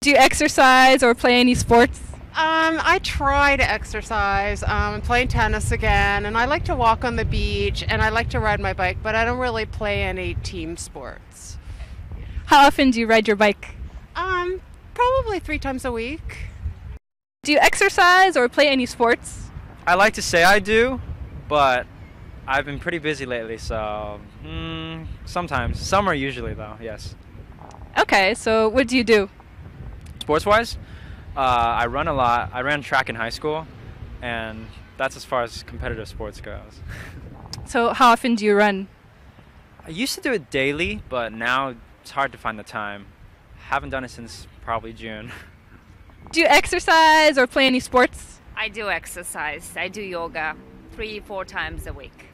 Do you exercise or play any sports? I try to exercise. I'm playing tennis again, and I like to walk on the beach, and I like to ride my bike, but I don't really play any team sports. How often do you ride your bike? Probably 3 times a week. Do you exercise or play any sports? I like to say I do, but I've been pretty busy lately, so sometimes. Summer usually, though, yes. Okay, so what do you do? Sports-wise, I run a lot. I ran track in high school, and that's as far as competitive sports goes. So how often do you run? I used to do it daily, but now it's hard to find the time. Haven't done it since probably June. Do you exercise or play any sports? I do exercise. I do yoga 3-4 times a week.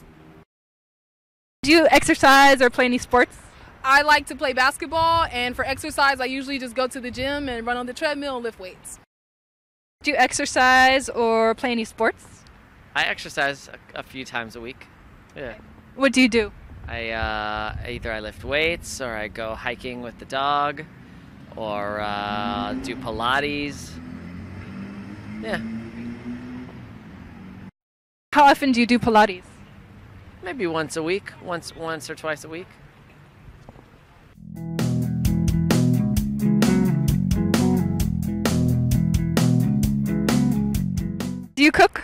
Do you exercise or play any sports? I like to play basketball, and for exercise, I usually just go to the gym and run on the treadmill and lift weights. Do you exercise or play any sports? I exercise a few times a week. Yeah. What do you do? Either I lift weights, or I go hiking with the dog, or do Pilates. Yeah. How often do you do Pilates? Maybe once a week, once or twice a week. Do you cook?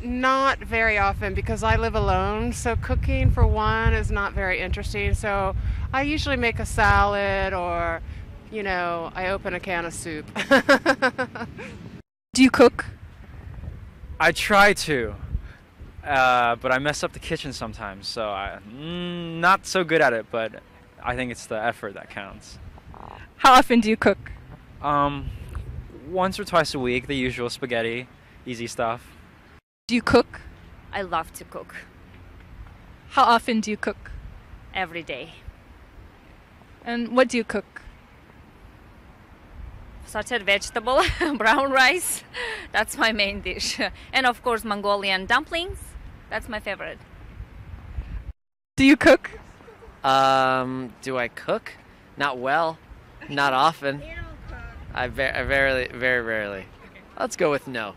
Not very often because I live alone, so cooking for one is not very interesting. So I usually make a salad or, I open a can of soup. Do you cook? I try to, but I mess up the kitchen sometimes, so I'm not so good at it, but I think it's the effort that counts. How often do you cook? Once or twice a week, the usual spaghetti, easy stuff. Do you cook? I love to cook How often do you cook? every day. And what do you cook? Sauteed vegetable, brown rice, that's my main dish. And of course Mongolian dumplings, that's my favorite. Do you cook? Do I cook? Not well, not often. I very rarely. Let's go with no.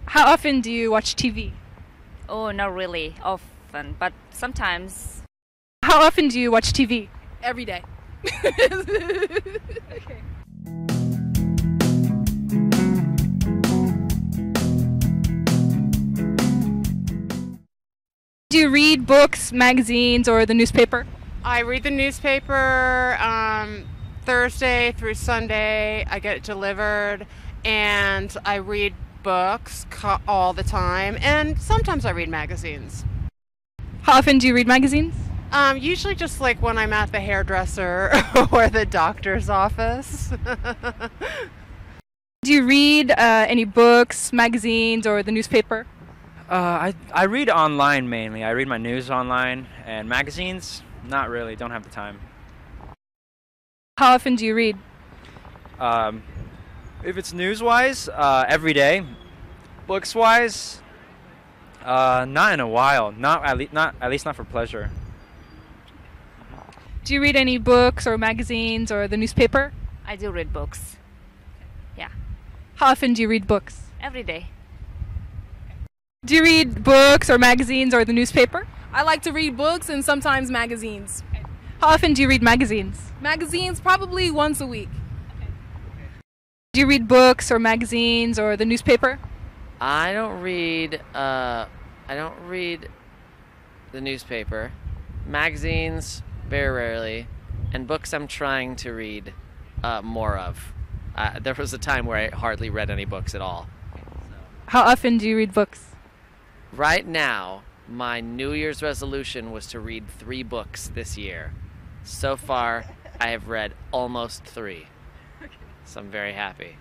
How often do you watch TV? Oh, not really often, but sometimes. How often do you watch TV? Every day. Do you read books, magazines, or the newspaper? I read the newspaper Thursday through Sunday. I get it delivered, and I read books all the time, and sometimes I read magazines. How often do you read magazines? Usually just like when I'm at the hairdresser or the doctor's office. Do you read any books, magazines, or the newspaper? I read online mainly. I read my news online, and magazines, not really, don't have the time. How often do you read? If it's news-wise, every day. Books-wise, not in a while. Not at least not for pleasure. Do you read any books or magazines or the newspaper? I do read books. Yeah, How often do you read books? every day. Do you read books or magazines or the newspaper? I like to read books and sometimes magazines. How often do you read magazines? Magazines probably once a week. Do you read books or magazines or the newspaper? I don't read the newspaper, magazines very rarely, and books I'm trying to read more of. There was a time where I hardly read any books at all. How often do you read books? Right now, my New Year's resolution was to read 3 books this year. So far, I have read almost 3. So I'm very happy.